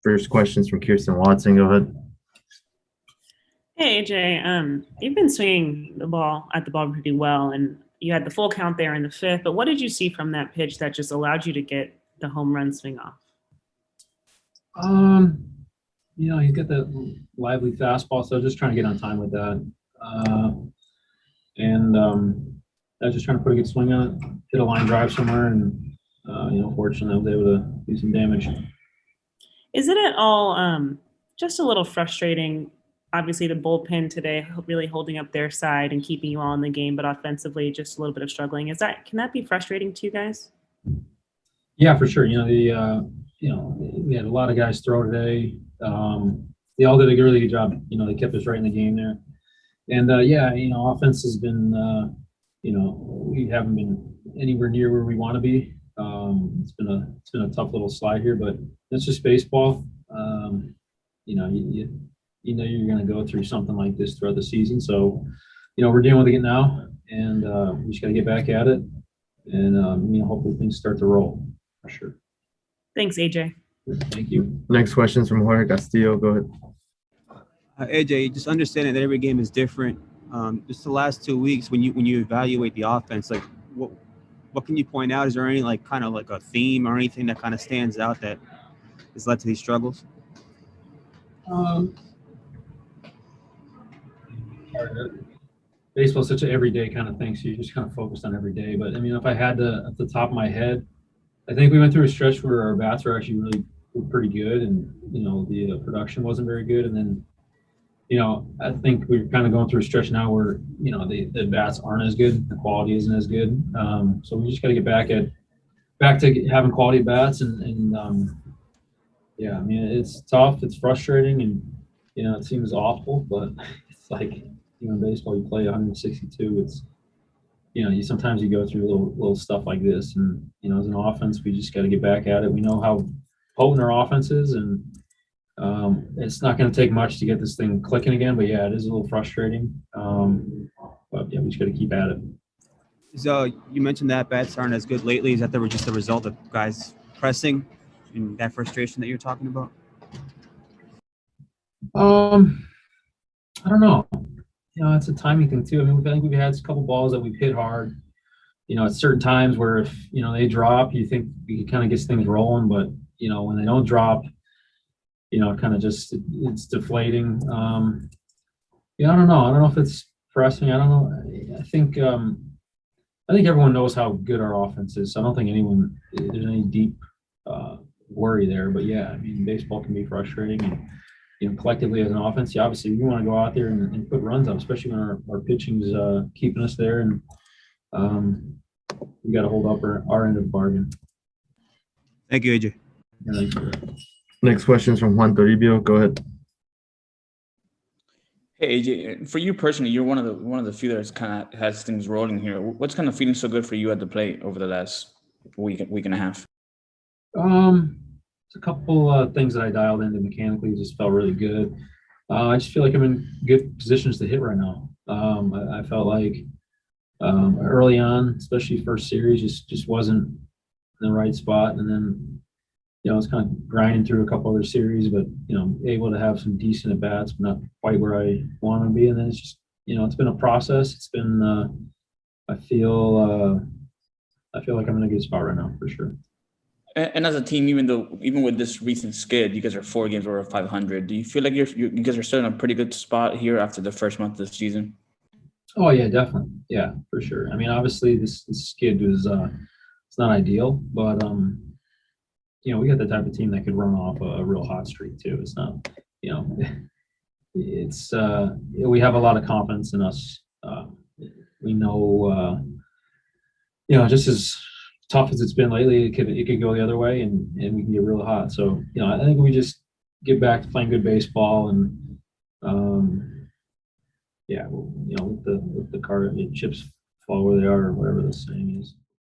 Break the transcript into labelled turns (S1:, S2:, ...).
S1: First question's from Kirsten Watson. Go ahead.
S2: Hey AJ, you've been swinging the ball at the ball pretty well, and you had the full count there in the fifth. But what did you see from that pitch that just allowed you to get the home run swing off?
S3: Um, he's got that lively fastball, so just trying to get on time with that. And I was just trying to put a good swing on it, hit a line drive somewhere, and fortunately, I was able to do some damage.
S2: Is it at all just a little frustrating? Obviously, the bullpen today really holding up their side and keeping you all in the game, but offensively, just a little bit of struggling. Can that be frustrating to you guys?
S3: Yeah, for sure. We had a lot of guys throw today. They all did a really good job. They kept us right in the game there. And offense has been, we haven't been anywhere near where we want to be. It's been a tough little slide here, but it's just baseball. You're going to go through something like this throughout the season. So, we're dealing with it now, and we just got to get back at it, and hopefully things start to roll for sure.
S2: Thanks, AJ.
S3: Thank you.
S1: Next question's from Jorge Castillo. Go ahead.
S4: AJ, just understanding that every game is different. Just the last 2 weeks, when you evaluate the offense, like what can you point out? Is there any kind of a theme or anything that kind of stands out that has led to these struggles?
S3: Baseball is such an everyday kind of thing, so you're just kind of focused on every day. But if I had to, at the top of my head, I think we went through a stretch where our bats were actually really pretty good, and the production wasn't very good. And then, I think we're kind of going through a stretch now where the bats aren't as good, the quality isn't as good. So we just got to get back to having quality bats, and it's tough, it's frustrating, and it seems awful, but it's like in baseball you play 162. It's sometimes you go through little stuff like this, and as an offense we just got to get back at it. We know how potent our offense is, and it's not going to take much to get this thing clicking again. But yeah, it is a little frustrating. But yeah, we just got to keep at it.
S4: So you mentioned that bats aren't as good lately. Is that just the result of guys pressing and that frustration that you're talking about?
S3: I don't know. It's a timing thing too. I think we've had a couple balls that we've hit hard. At certain times where if they drop, you think it kind of gets things rolling, but when they don't drop, it kind of just it's deflating. I don't know. I don't know if it's pressing. I don't know. I think everyone knows how good our offense is. So I don't think there's any deep worry there. But yeah, baseball can be frustrating, and collectively as an offense, obviously we want to go out there and put runs up, especially when our pitching's keeping us there, and we got to hold up our end of the bargain.
S4: Thank you, AJ.
S3: Yeah, thank you.
S1: Next question's from Juan Toribio. Go ahead.
S5: Hey AJ, for you personally, you're one of the few that's kind of has things rolling here. What's kind of feeling so good for you at the plate over the last week and a half?
S3: It's a couple things that I dialed into mechanically just felt really good. I just feel like I'm in good positions to hit right now. I felt like early on, especially first series, just wasn't in the right spot, and then I was kind of grinding through a couple other series, but able to have some decent at bats, but not quite where I want to be. And then it's just it's been a process. It's been I feel like I'm in a good spot right now for sure.
S5: And as a team, even with this recent skid, you guys are 4 games over 500. Do you feel like you guys are still in a pretty good spot here after the first month of the season?
S3: Oh yeah, definitely. Yeah, for sure. Obviously this skid was it's not ideal, but we got the type of team that could run off a real hot streak too. It's not, it's we have a lot of confidence in us. We know, just as tough as it's been lately, it could go the other way, and we can get real hot. So I think we just get back to playing good baseball, and with the chips fall where they are, or whatever the saying is.